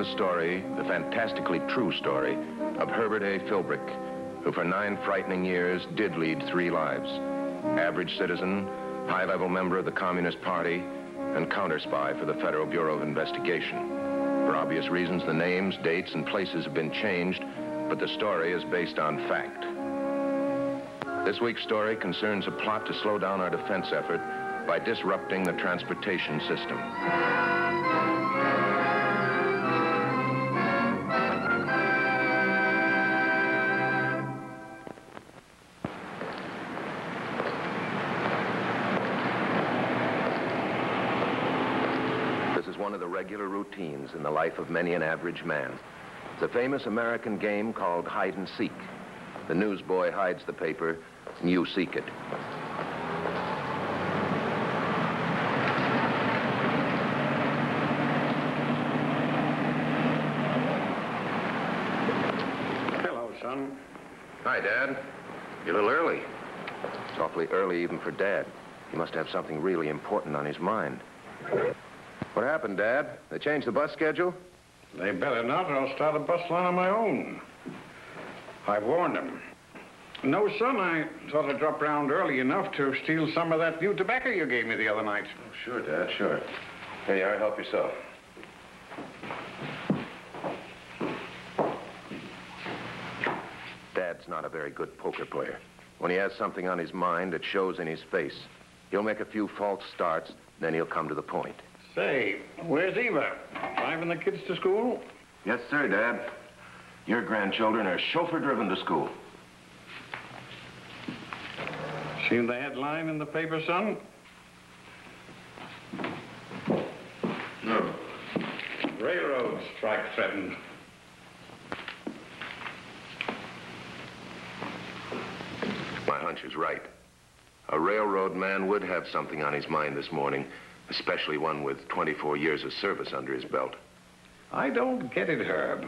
the story, the fantastically true story, of Herbert A. Philbrick, who for 9 frightening years did lead 3 lives. Average citizen, high-level member of the Communist Party, and counter-spy for the Federal Bureau of Investigation. For obvious reasons, the names, dates, and places have been changed, but the story is based on fact. This week's story concerns a plot to slow down our defense effort by disrupting the transportation system. This is one of the regular routines in the life of many an average man. It's a famous American game called hide and seek. The newsboy hides the paper, and you seek it. Hello, son. Hi, Dad. You're a little early. It's awfully early even for Dad. He must have something really important on his mind. What happened, Dad? They changed the bus schedule? They better not, or I'll start a bus line of my own. I've warned them. No, son, I thought I'd drop round early enough to steal some of that new tobacco you gave me the other night. Oh, sure, Dad, sure. Here you are. Help yourself. Dad's not a very good poker player. When he has something on his mind, it shows in his face. He'll make a few false starts, then he'll come to the point. Say, where's Eva? Driving the kids to school? Yes, sir, Dad. Your grandchildren are chauffeur-driven to school. Seen the headline in the paper, son? No. Railroad strike threatened. My hunch is right. A railroad man would have something on his mind this morning, especially one with 24 years of service under his belt. I don't get it, Herb.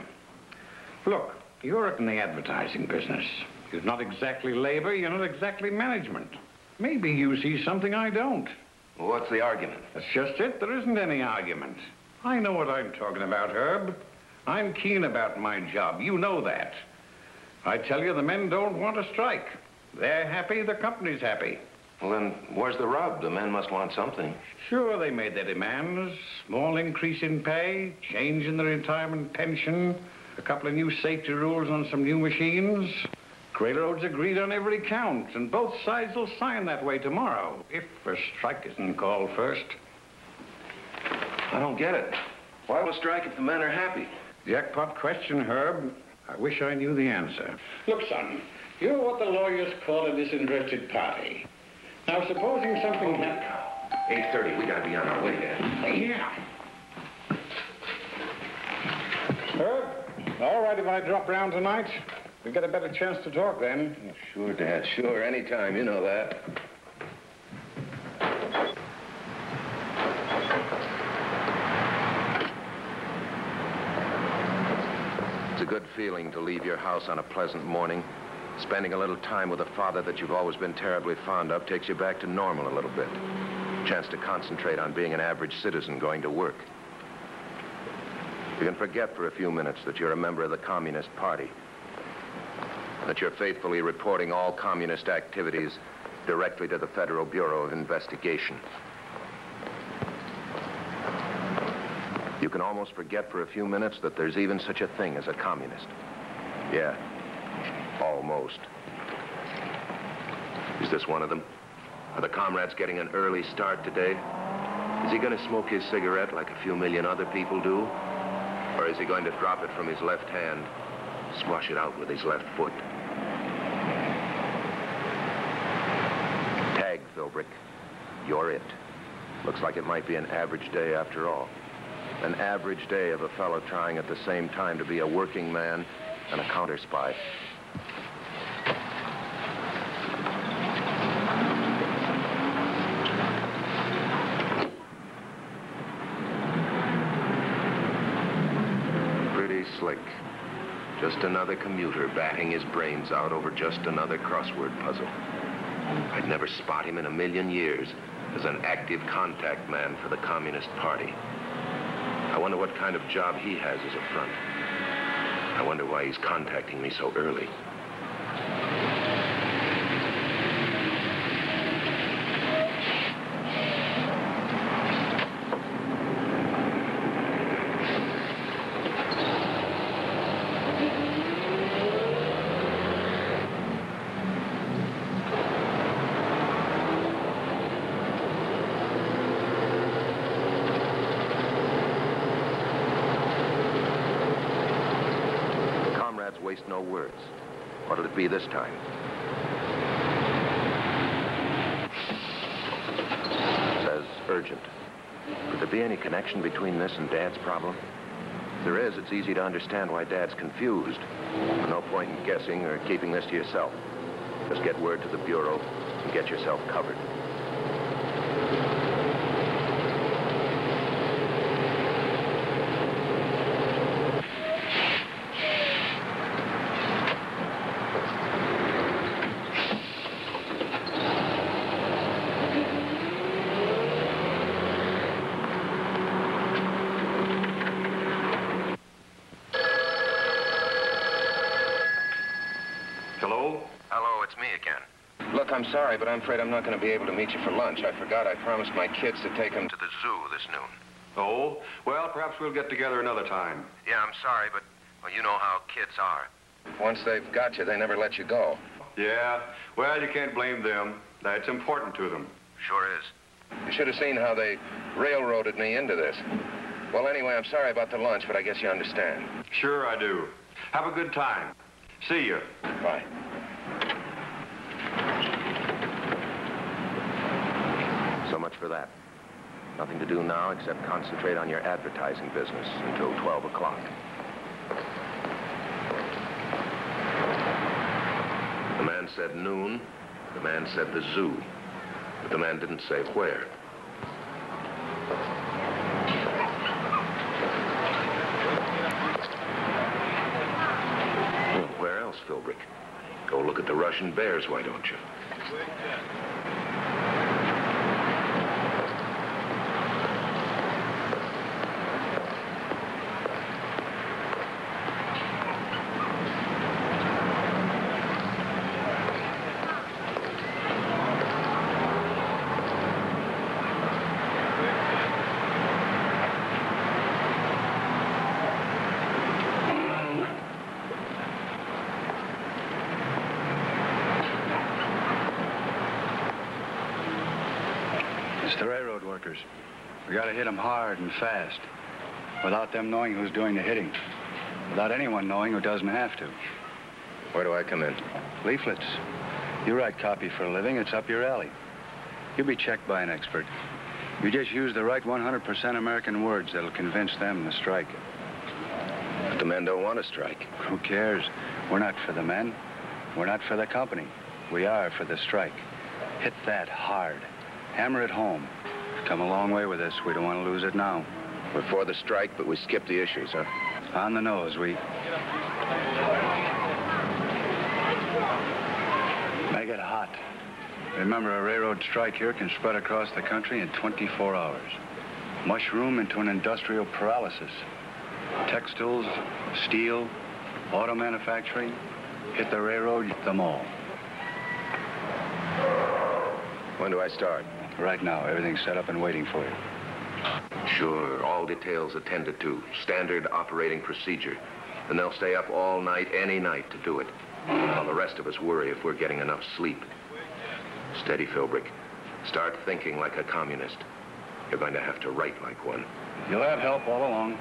Look, you're in the advertising business. You're not exactly labor, you're not exactly management. Maybe you see something I don't. Well, what's the argument? That's just it. There isn't any argument. I know what I'm talking about, Herb. I'm keen about my job. You know that. I tell you, the men don't want to strike. They're happy, the company's happy. Well, then, where's the rub? The men must want something. Sure, they made their demands. Small increase in pay, change in the retirement pension, a couple of new safety rules on some new machines. Railroads agreed on every count, and both sides will sign that way tomorrow, if a strike isn't called first. I don't get it. Why will strike if the men are happy? Jackpot question, Herb. I wish I knew the answer. Look, son, you're what the lawyers call a disinterested party. Now, supposing something happened... 8:30, we gotta be on our way, Dad. Yeah. Herb, all right if I drop round tonight? We get a better chance to talk then. Oh, sure, Dad, sure. Anytime, you know that. It's a good feeling to leave your house on a pleasant morning. Spending a little time with a father that you've always been terribly fond of takes you back to normal a little bit. Chance to concentrate on being an average citizen going to work. You can forget for a few minutes that you're a member of the Communist Party. That you're faithfully reporting all communist activities directly to the Federal Bureau of Investigation. You can almost forget for a few minutes that there's even such a thing as a communist. Yeah, almost. Is this one of them? Are the comrades getting an early start today? Is he going to smoke his cigarette like a few million other people do? Or is he going to drop it from his left hand, squash it out with his left foot? Tag, Philbrick. You're it. Looks like it might be an average day after all. An average day of a fellow trying at the same time to be a working man and a counter-spy. Pretty slick. Just another commuter batting his brains out over just another crossword puzzle. I'd never spot him in a million years as an active contact man for the Communist Party. I wonder what kind of job he has as a front. I wonder why he's contacting me so early. Waste no words. What'll it be this time? It says urgent. Could there be any connection between this and Dad's problem? If there is, it's easy to understand why Dad's confused. No point in guessing or keeping this to yourself. Just get word to the Bureau and get yourself covered. I'm sorry, but I'm afraid I'm not going to be able to meet you for lunch. I forgot I promised my kids to take them to the zoo this noon. Oh? Well, perhaps we'll get together another time. Yeah, I'm sorry, but, well, you know how kids are. Once they've got you, they never let you go. Yeah? Well, you can't blame them. That's important to them. Sure is. You should have seen how they railroaded me into this. Well, anyway, I'm sorry about the lunch, but I guess you understand. Sure I do. Have a good time. See you. Bye. So much for that. Nothing to do now except concentrate on your advertising business until 12 o'clock. The man said noon. The man said the zoo. But the man didn't say where. Well, where else, Philbrick? Go look at the Russian bears, why don't you? It's the railroad workers. We gotta hit them hard and fast, without them knowing who's doing the hitting, without anyone knowing who doesn't have to. Where do I come in? Leaflets. You write copy for a living, it's up your alley. You'll be checked by an expert. You just use the right 100% American words that'll convince them to strike. But the men don't want to strike. Who cares? We're not for the men. We're not for the company. We are for the strike. Hit that hard. Hammer it home. We've come a long way with this. We don't want to lose it now. We're for the strike, but we skip the issues, huh? On the nose, we... Make it hot. Remember, a railroad strike here can spread across the country in 24 hours. Mushroom into an industrial paralysis. Textiles, steel, auto manufacturing. Hit the railroad, hit them all. When do I start? Right now. Everything's set up and waiting for you. Sure. All details attended to. Standard operating procedure. And they'll stay up all night, any night, to do it. While the rest of us worry if we're getting enough sleep. Steady, Philbrick. Start thinking like a communist. You're going to have to write like one. You'll have help all along.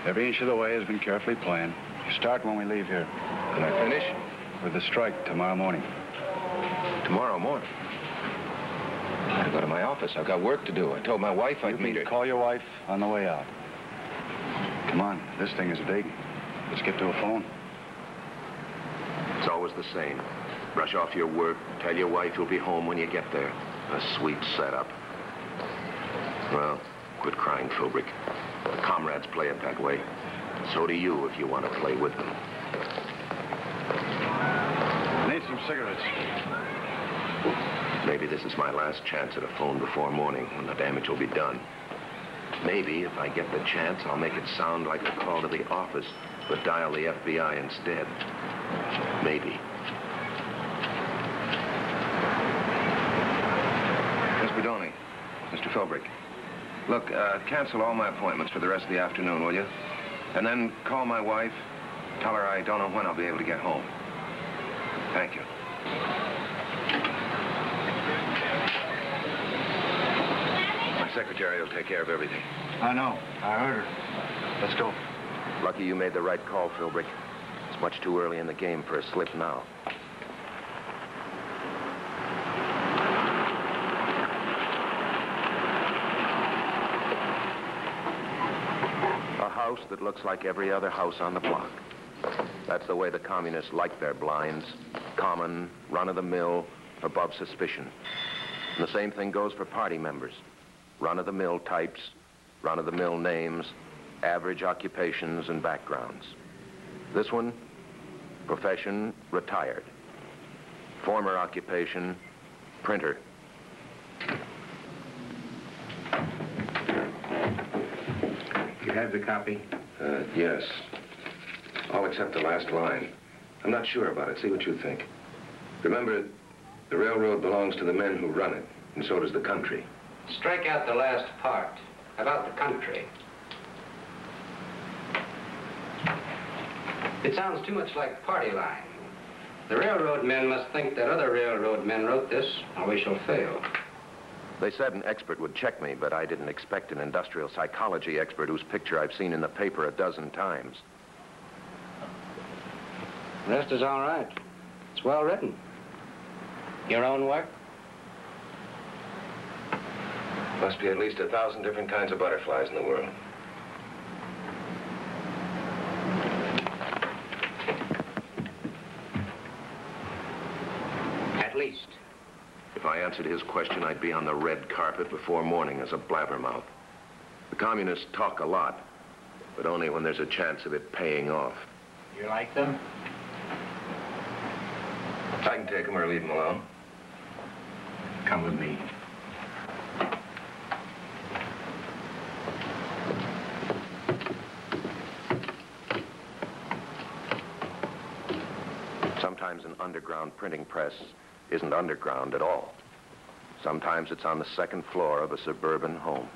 Every inch of the way has been carefully planned. You start when we leave here. Can I finish? With the strike tomorrow morning. Tomorrow morning? I gotta go to my office. I've got work to do. I told my wife I'd meet her. Call your wife on the way out. Come on, this thing is big. Let's get to a phone. It's always the same. Brush off your work, tell your wife you'll be home when you get there. A sweet setup. Well, quit crying, Philbrick. The comrades play it that way. So do you if you want to play with them. Need some cigarettes. Maybe this is my last chance at a phone before morning when the damage will be done. Maybe, if I get the chance, I'll make it sound like a call to the office, but dial the FBI instead. Maybe. Miss Bedoni, Mr. Philbrick. Look, cancel all my appointments for the rest of the afternoon, will you? And then call my wife. Tell her I don't know when I'll be able to get home. Thank you. My secretary will take care of everything. I know. I heard her. Let's go. Lucky you made the right call, Philbrick. It's much too early in the game for a slip now. A house that looks like every other house on the block. That's the way the communists like their blinds. Common, run-of-the-mill, above suspicion. And the same thing goes for party members. Run-of-the-mill types, run-of-the-mill names, average occupations and backgrounds. This one, profession, retired. Former occupation, printer. You have the copy? Yes. All except the last line. I'm not sure about it. See what you think. Remember, the railroad belongs to the men who run it, and so does the country. Strike out the last part, about the country. It sounds too much like party line. The railroad men must think that other railroad men wrote this, or we shall fail. They said an expert would check me, but I didn't expect an industrial psychology expert whose picture I've seen in the paper a dozen times. The rest is all right. It's well written. Your own work? Must be at least 1,000 different kinds of butterflies in the world. At least. If I answered his question, I'd be on the red carpet before morning as a blabbermouth. The communists talk a lot, but only when there's a chance of it paying off. You like them? I can take them or leave them alone. Come with me. Sometimes an underground printing press isn't underground at all. Sometimes it's on the second floor of a suburban home.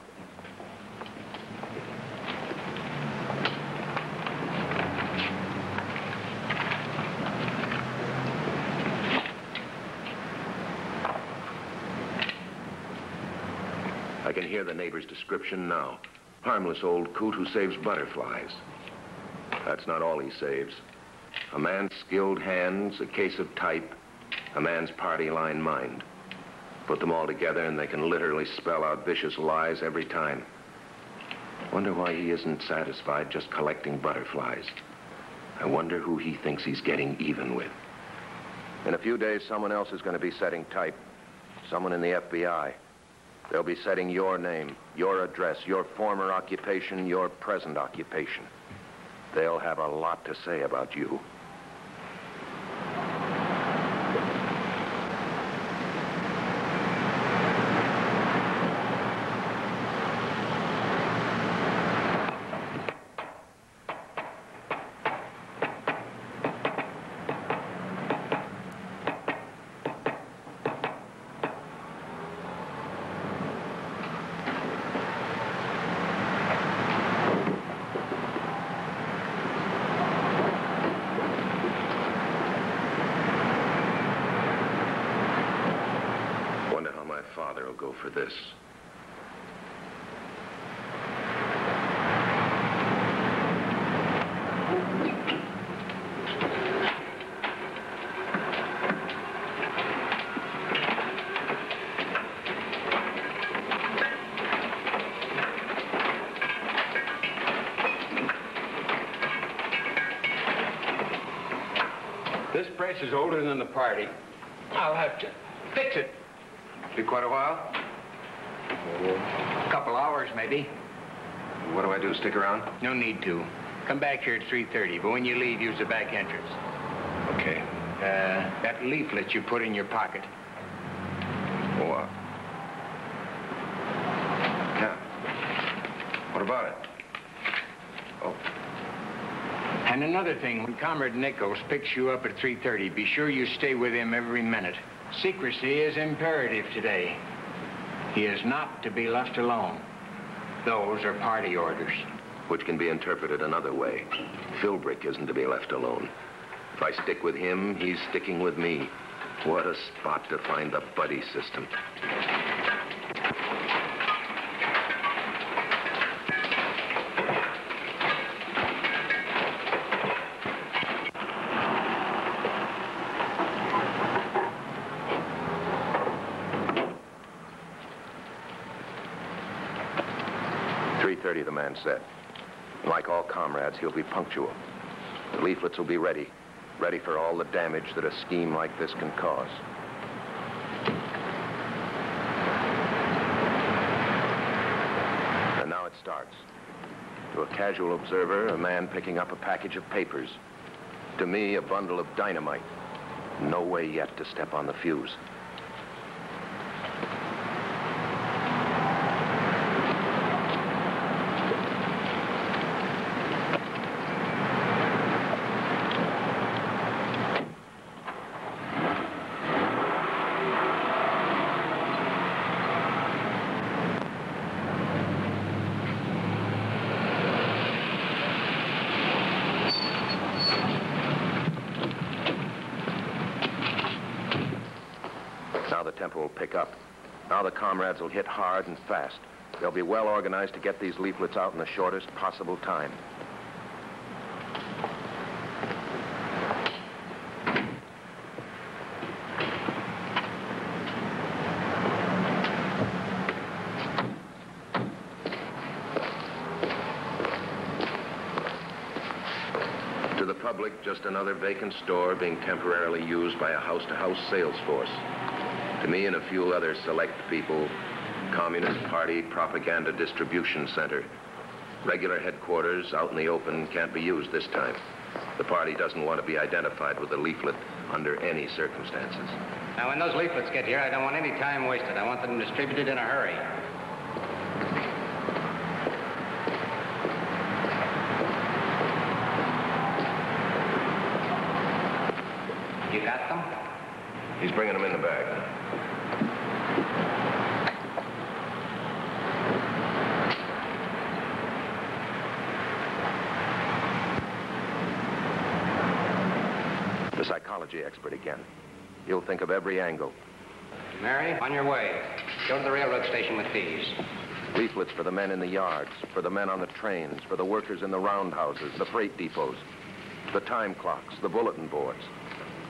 I can hear the neighbor's description now. Harmless old coot who saves butterflies. That's not all he saves. A man's skilled hands, a case of type, a man's party line mind. Put them all together and they can literally spell out vicious lies every time. Wonder why he isn't satisfied just collecting butterflies. I wonder who he thinks he's getting even with. In a few days, someone else is going to be setting type. Someone in the FBI. They'll be setting your name, your address, your former occupation, your present occupation. They'll have a lot to say about you. Father will go for this. This press is older than the party. I'll have to fix it. Be quite a while? A couple hours, maybe. What do I do, stick around? No need to. Come back here at 3:30, but when you leave, use the back entrance. Okay. That leaflet you put in your pocket. Oh, yeah. about it? Oh. And another thing, when Comrade Nichols picks you up at 3:30, be sure you stay with him every minute. Secrecy is imperative today. He is not to be left alone. Those are party orders. Which can be interpreted another way. Philbrick isn't to be left alone. If I stick with him, he's sticking with me. What a spot to find the buddy system. The man said. Like all comrades, he'll be punctual. The leaflets will be ready for all the damage that a scheme like this can cause. And now it starts. To a casual observer, a man picking up a package of papers. To me, a bundle of dynamite. No way yet to step on the fuse. Will pick up. Now the comrades will hit hard and fast. They'll be well organized to get these leaflets out in the shortest possible time. To the public, just another vacant store being temporarily used by a house-to-house sales force. To me and a few other select people, Communist Party Propaganda Distribution Center. Regular headquarters out in the open can't be used this time. The party doesn't want to be identified with a leaflet under any circumstances. Now, when those leaflets get here, I don't want any time wasted. I want them distributed in a hurry. You got them? He's bringing them in the bag. The psychology expert again. He'll think of every angle. Mary, on your way. Go to the railroad station with these. Leaflets for the men in the yards, for the men on the trains, for the workers in the roundhouses, the freight depots, the time clocks, the bulletin boards.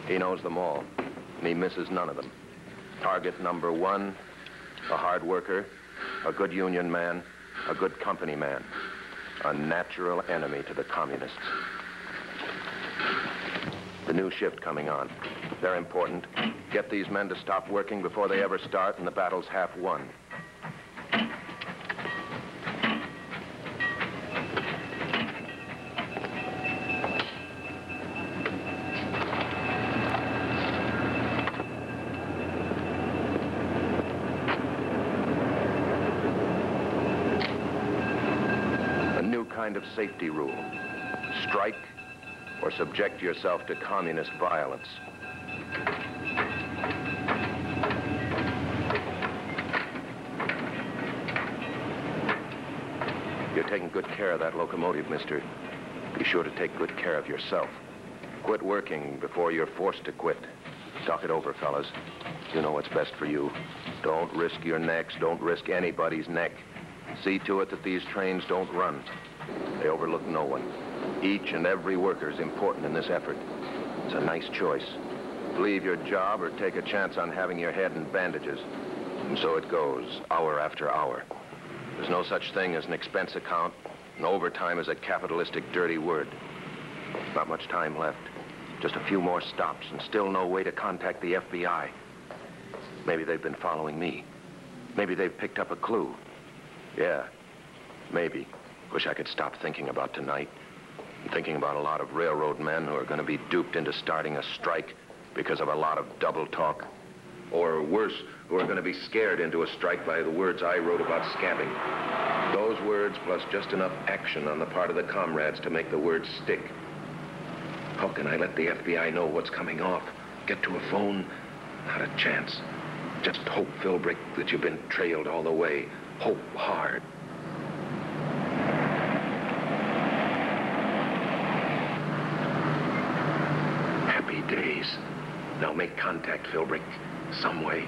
He knows them all, and he misses none of them. Target number one, a hard worker, a good union man, a good company man, a natural enemy to the communists. The new shift coming on. They're important. Get these men to stop working before they ever start, and the battle's half won. A new kind of safety rule. Strike or subject yourself to communist violence. You're taking good care of that locomotive, mister. Be sure to take good care of yourself. Quit working before you're forced to quit. Talk it over, fellas. You know what's best for you. Don't risk your necks. Don't risk anybody's neck. See to it that these trains don't run. They overlook no one. Each and every worker is important in this effort. It's a nice choice. Leave your job or take a chance on having your head in bandages. And so it goes, hour after hour. There's no such thing as an expense account, and overtime is a capitalistic dirty word. Not much time left. Just a few more stops, and still no way to contact the FBI. Maybe they've been following me. Maybe they've picked up a clue. Yeah, maybe. Wish I could stop thinking about tonight. I'm thinking about a lot of railroad men who are going to be duped into starting a strike because of a lot of double talk. Or worse, who are going to be scared into a strike by the words I wrote about scabbing. Those words plus just enough action on the part of the comrades to make the words stick. How can I let the FBI know what's coming off? Get to a phone? Not a chance. Just hope, Philbrick, that you've been trailed all the way. Hope hard. Happy days. Now make contact, Philbrick. Some way.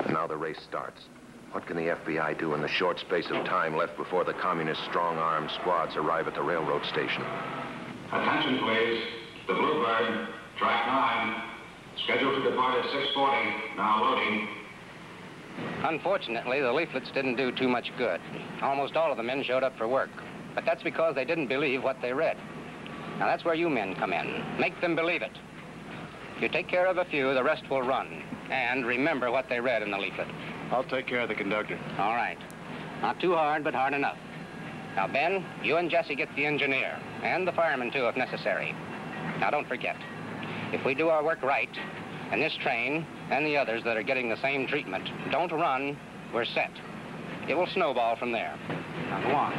Now the race starts. What can the FBI do in the short space of time left before the communist strong-armed squads arrive at the railroad station? Attention, please. The Bluebird, track 9, scheduled to depart at 6:40, now loading. Unfortunately, the leaflets didn't do too much good. Almost all of the men showed up for work. But that's because they didn't believe what they read. Now, that's where you men come in. Make them believe it. If you take care of a few, the rest will run. And remember what they read in the leaflet. I'll take care of the conductor. All right. Not too hard, but hard enough. Now, Ben, you and Jesse get the engineer, and the fireman, too, if necessary. Now, don't forget, if we do our work right, and this train and the others that are getting the same treatment don't run, we're set. It will snowball from there. Now, go on.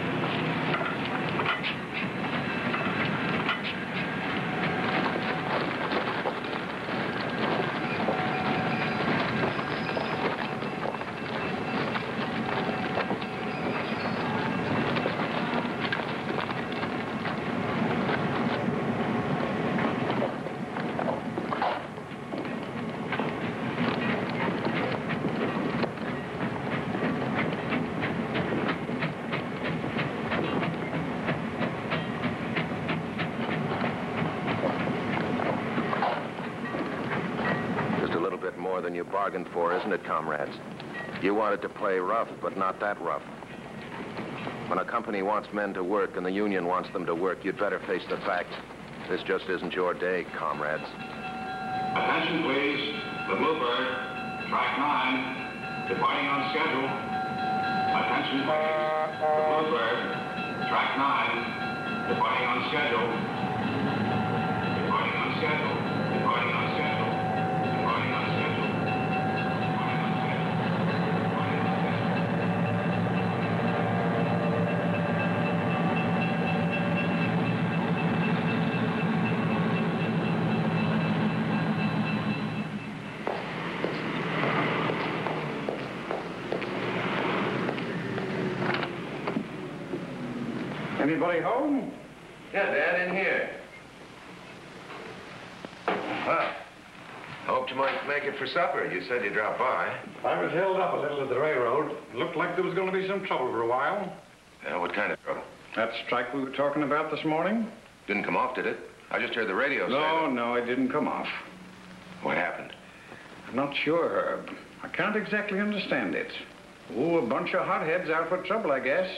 Than you bargained for, isn't it, comrades? You wanted to play rough, but not that rough. When a company wants men to work and the union wants them to work, you'd better face the fact. This just isn't your day, comrades. Attention, please. The Bluebird, track 9, departing on schedule. Attention, please. The Bluebird, track 9, departing on schedule. Departing on schedule. Departing on schedule. Departing on schedule. Anybody home? Yeah, Dad, in here. Well, hoped you might make it for supper. You said you'd drop by. I was held up a little at the railroad. It looked like there was going to be some trouble for a while. Yeah, what kind of trouble? That strike we were talking about this morning? Didn't come off, did it? I just heard the radio say No, that. no, it didn't come off. What happened? I'm not sure, Herb. I can't exactly understand it. Oh, a bunch of hotheads out for trouble, I guess.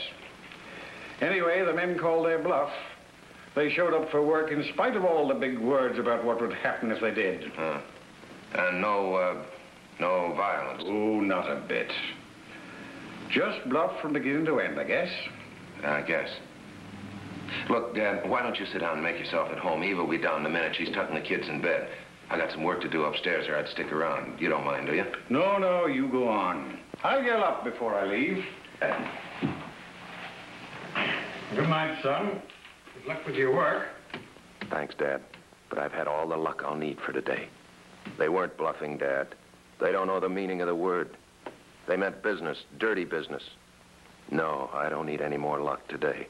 Anyway, the men called their bluff. They showed up for work in spite of all the big words about what would happen if they did. And no violence? Oh, not a bit. Just bluff from beginning to end, I guess. I guess. Look, Dad, why don't you sit down and make yourself at home? Eve will be down in a minute. She's tucking the kids in bed. I got some work to do upstairs or I'd stick around. You don't mind, do you? No, no, you go on. I'll yell up before I leave. Good night, son. Good luck with your work. Thanks, Dad. But I've had all the luck I'll need for today. They weren't bluffing, Dad. They don't know the meaning of the word. They meant business, dirty business. No, I don't need any more luck today.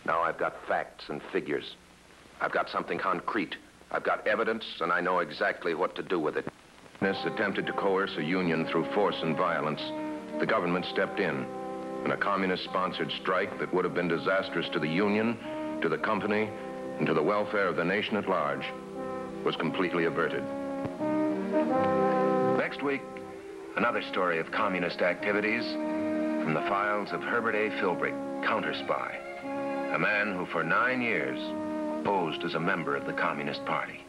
Now I've got facts and figures. I've got something concrete. I've got evidence, and I know exactly what to do with it. This attempted to coerce a union through force and violence. The government stepped in. In a communist-sponsored strike that would have been disastrous to the union, to the company, and to the welfare of the nation at large. was completely averted. Next week, another story of communist activities from the files of Herbert A. Philbrick, counter-spy, a man who for 9 years posed as a member of the Communist Party.